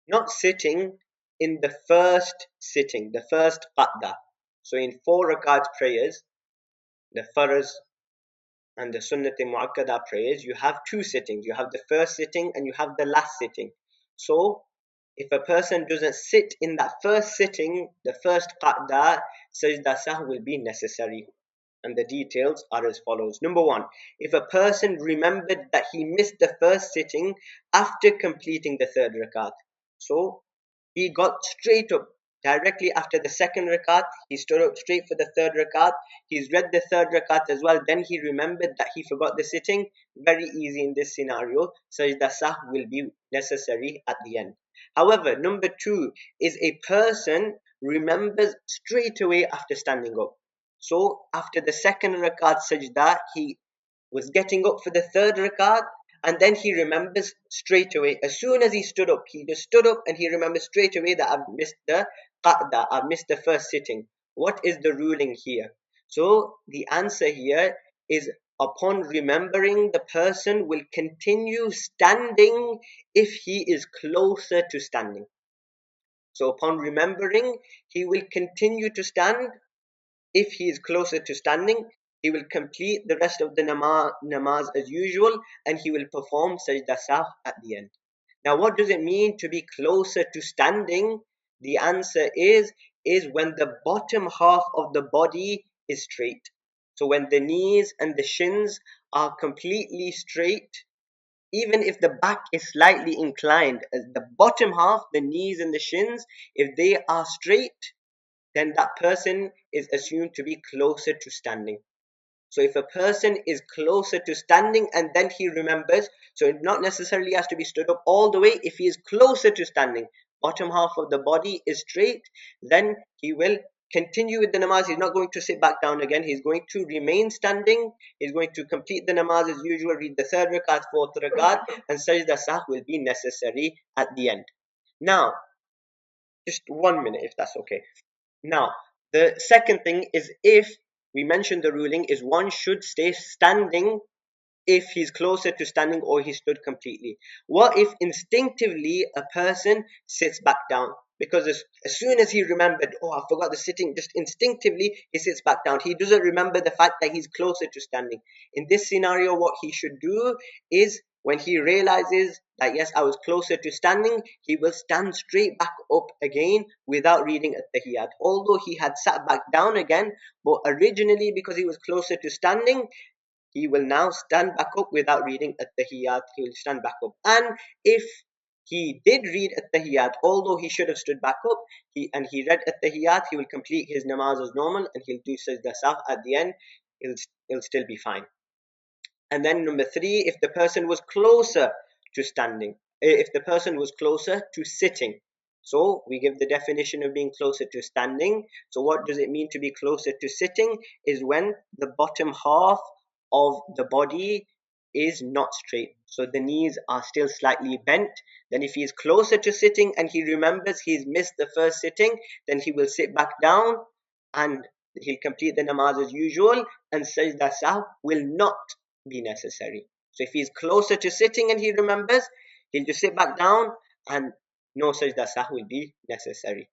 not sitting in the first sitting, the first qadda. So in 4 rakat prayers, the faraz and the sunnat muakkada prayers, you have 2 sittings. You have the first sitting and you have the last sitting. So if a person doesn't sit in that first sitting, the first qadda, sajda sahw will be necessary. And the details are as follows. Number one, if a person remembered that he missed the first sitting after completing the 3rd rakat, so he got straight up directly after the 2nd rakat, he stood up straight for the 3rd rakat, he's read the 3rd rakat as well, then he remembered that he forgot the sitting. Very easy in this scenario, sajda sahw will be necessary at the end. However, number two is a person remembers straight away after standing up. So after the 2nd rakat sajda, he was getting up for the 3rd rakat, and then he remembers straight away. As soon as he stood up, he just stood up and he remembers straight away that I've missed the qa'da, I've missed the first sitting. What is the ruling here? So the answer here is, upon remembering, the person will continue standing if he is closer to standing. So upon remembering, he will continue to stand. If he is closer to standing, he will complete the rest of the namaz as usual, and he will perform sajda sahw at the end. Now, what does it mean to be closer to standing? The answer is when the bottom half of the body is straight. So when the knees and the shins are completely straight, even if the back is slightly inclined, as the bottom half, the knees and the shins, if they are straight, then that person is assumed to be closer to standing. So if a person is closer to standing and then he remembers, so it not necessarily has to be stood up all the way. If he is closer to standing, bottom half of the body is straight, then he will continue with the namaz. He's not going to sit back down again. He's going to remain standing. He's going to complete the namaz as usual, read the 3rd rakat, 4th rakat, and sajda sahw will be necessary at the end. Now, just 1 minute if that's okay. Now, the second thing is, if we mentioned the ruling is one should stay standing if he's closer to standing or he stood completely. What if instinctively a person sits back down? Because as soon as he remembered, oh, I forgot the sitting, just instinctively he sits back down. He doesn't remember the fact that he's closer to standing. In this scenario, what he should do is, when he realizes that yes, I was closer to standing, he will stand straight back up again without reading at-tahiyyat. Although he had sat back down again, but originally because he was closer to standing, he will now stand back up without reading at-tahiyyat. He will stand back up. And if he did read at-tahiyyat, although he should have stood back up, he read at-tahiyyat, he will complete his namaz as normal and he'll do sajda sahw at the end. He'll still be fine. And then number three, if the person was closer to standing, if the person was closer to sitting. So we give the definition of being closer to standing. So what does it mean to be closer to sitting? Is when the bottom half of the body is not straight. So the knees are still slightly bent. Then if he is closer to sitting and he remembers he's missed the first sitting, then he will sit back down and he'll complete the namaz as usual, and sajda sahw will not be necessary. So if he's closer to sitting and he remembers, he'll just sit back down and no sajda sahw will be necessary.